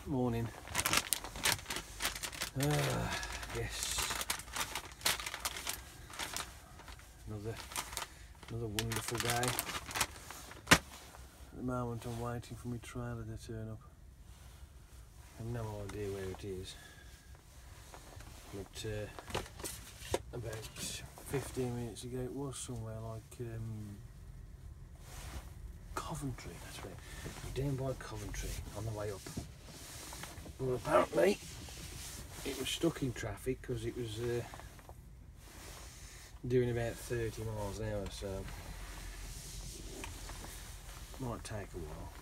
Morning. Yes. Another wonderful day. At the moment I'm waiting for my trailer to turn up. I have no idea where it is. But about 15 minutes ago it was somewhere like Coventry, that's right. Down by Coventry on the way up. Well, apparently it was stuck in traffic because it was doing about 30 miles an hour, so might take a while.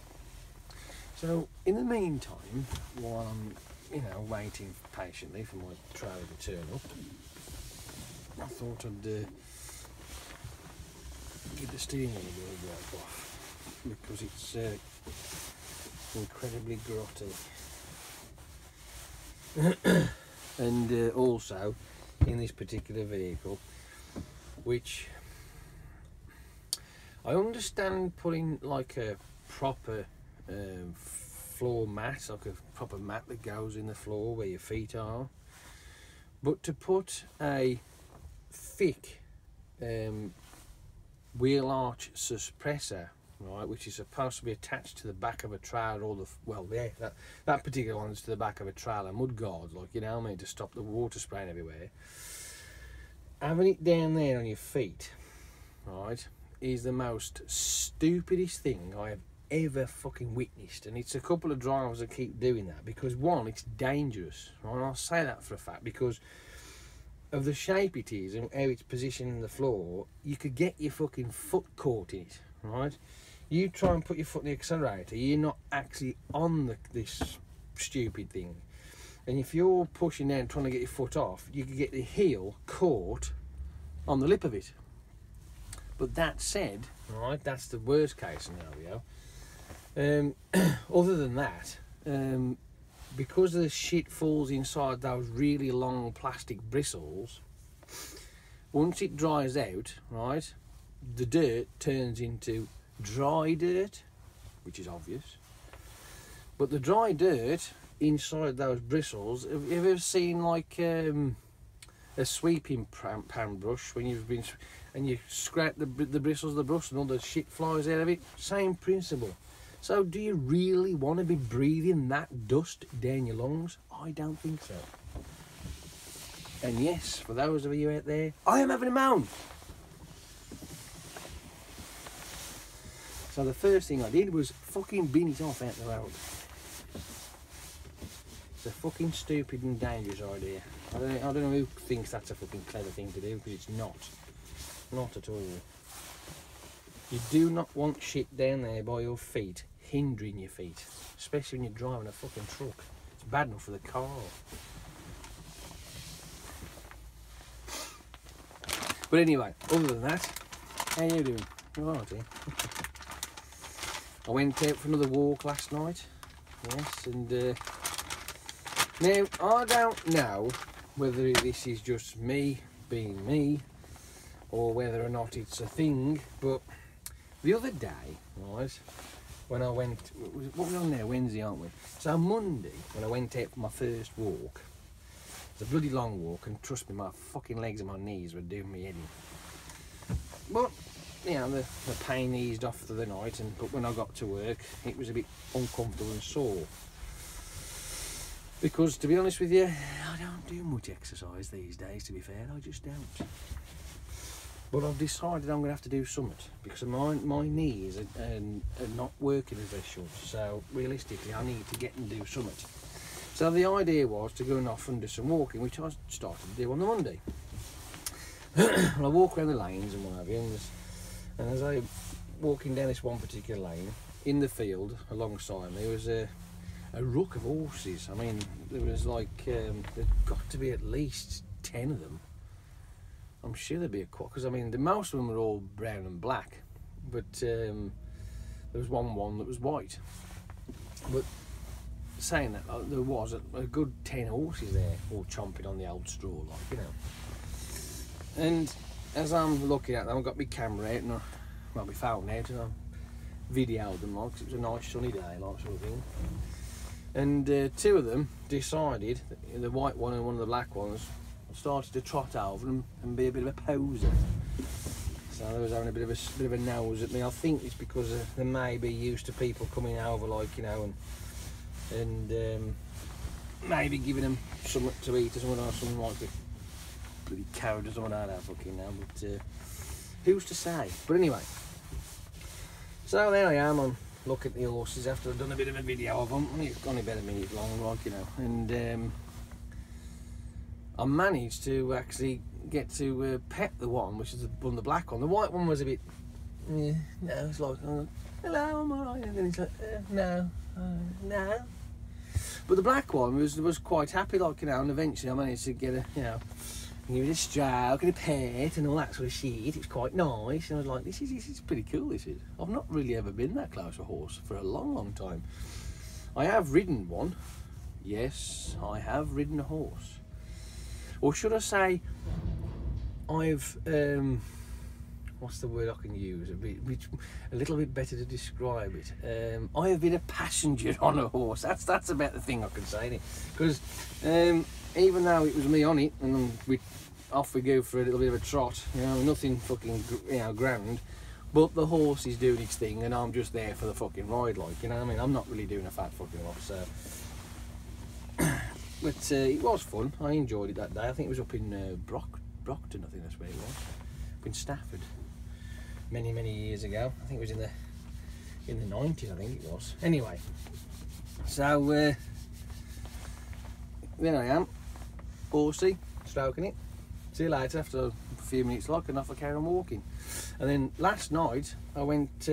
So in the meantime, while I'm waiting patiently for my trailer to turn up, I thought I'd give the steering wheel a bit of work off because it's incredibly grotty. And also in this particular vehicle, which I understand putting like a proper floor mat, like a proper mat that goes in the floor where your feet are, but to put a thick wheel arch suppressor, right, which is supposed to be attached to the back of a trailer, or that particular one is to the back of a trailer mud guard, like, you know what I mean, to stop the water spraying everywhere. Having it down there on your feet, right, is the most stupidest thing I have ever fucking witnessed. And it's a couple of drivers that keep doing that because, one, it's dangerous, right? And I'll say that for a fact because of the shape it is and how it's positioned in the floor. You could get your fucking foot caught in it, right? You try and put your foot in the accelerator, you're not actually on this stupid thing. And if you're pushing down trying to get your foot off, you could get the heel caught on the lip of it. But that said, right, that's the worst case scenario. Other than that, because the shit falls inside those really long plastic bristles, once it dries out, right, the dirt turns into dry dirt, which is obvious. But the dry dirt inside those bristles, have you ever seen like a sweeping pan brush when you've been and you scrape the bristles of the brush and all the shit flies out of it? Same principle. So do you really want to be breathing that dust down your lungs? I don't think so. And yes, for those of you out there, I am having a moan. So the first thing I did was fucking bin it off out the road. It's a fucking stupid and dangerous idea. I don't know who thinks that's a fucking clever thing to do, because it's not. Not at all. You do not want shit down there by your feet, hindering your feet. Especially when you're driving a fucking truck. It's bad enough for the car. But anyway, other than that, how you doing? You alright, eh? I went out for another walk last night. Yes, and now, I don't know whether this is just me being me or whether or not it's a thing, but the other day, right, when I went, what was on there, Wednesday, aren't we? So Monday, when I went out for my first walk, it's a bloody long walk, and trust me, my fucking legs and my knees were doing me in. But, you know, the pain eased off for the night, but when I got to work, it was a bit uncomfortable and sore. Because, to be honest with you, I don't do much exercise these days, to be fair. I just don't. But I've decided I'm going to have to do something because my knees are not working as they should. So, realistically, I need to get and do something. So, the idea was to go off and do some walking, which I started to do on the Monday. I walk around the lanes and what have you, and as I walking down this one particular lane, in the field alongside me was a ruck of horses. I mean, there was like, there's got to be at least 10 of them. I'm sure there'd be a quad, because I mean, most of them were all brown and black, but there was one that was white. But saying that, there was a good 10 horses there, all chomping on the old straw, like, you know. And as I'm looking at them, I've got my camera out, and my phone out, and I videoed them, like, 'cause it was a nice sunny day, like, sort of thing. And two of them decided, the white one and one of the black ones, started to trot over and be a bit of a poser. So they was having a bit of a nose at me. I think it's because they may be used to people coming over, like, you know, and maybe giving them something to eat or something like the bloody carrot or something like that, fucking now. But who's to say? But anyway, so there I am. I'm looking at the horses after I've done a bit of a video of them. It's only about a minute long, like, you know, and I managed to actually get to pet the one, which is the black one. The white one was a bit, no, it's like, hello, I'm alright, and then it's like, no. But the black one was quite happy, like, you know, and eventually I managed to get a, you know, give it a stroke and a pet and all that sort of shit. It was quite nice, and I was like, this is pretty cool, this is. I've not really ever been that close to a horse for a long time. I have ridden one. Yes, I have ridden a horse. Or should I say, I've, what's the word I can use? A little bit better to describe it. I have been a passenger on a horse. That's about the thing I can say. Because even though it was me on it, and off we go for a little bit of a trot, you know, nothing fucking, you know, grand. But the horse is doing its thing, and I'm just there for the fucking ride, like, you know what I mean? I'm not really doing a fat fucking lot, so. But it was fun. I enjoyed it that day. I think it was up in Brockton, I think that's where it was. Up in Stafford. Many years ago. I think it was in the 90s, I think it was. Anyway, so there I am, horsey, stroking it. See you later after a few minutes, like, and off I carry on walking. And then last night I went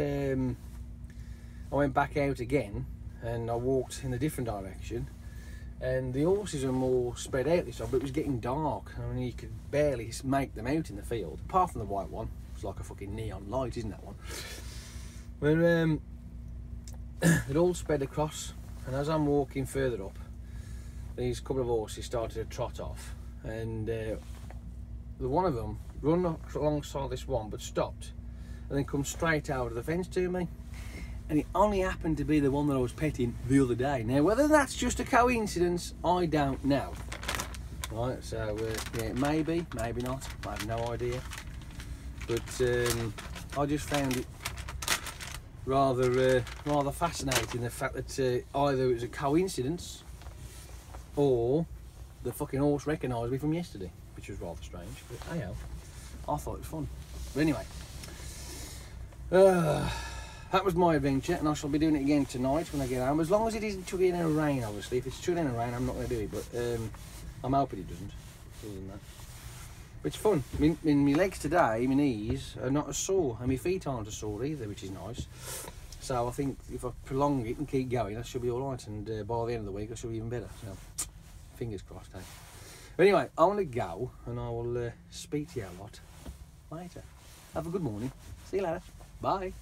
back out again, and I walked in a different direction. And the horses are more spread out this time, but it was getting dark. I mean, you could barely make them out in the field, apart from the white one. It's like a fucking neon light, isn't that one? But it all spread across, and as I'm walking further up, these couple of horses started to trot off, and the one of them run alongside this one, but stopped, and then come straight out of the fence to me. And it only happened to be the one that I was petting the other day. Now, whether that's just a coincidence, I don't know. Right, so yeah, maybe not. I have no idea. But I just found it rather fascinating, the fact that either it was a coincidence or the fucking horse recognised me from yesterday, which was rather strange. But hey, I thought it was fun. But anyway. That was my adventure, and I shall be doing it again tonight when I get home. As long as it isn't chugging in a rain, obviously. If it's chugging in a rain, I'm not going to do it, but I'm hoping it doesn't. Other than that. But it's fun. My legs today, my knees, are not as sore, and my feet aren't as sore either, which is nice. So I think if I prolong it and keep going, I should be all right, and by the end of the week, I should be even better. So, fingers crossed, eh? But anyway, I want to go, and I will speak to you a lot later. Have a good morning. See you later. Bye.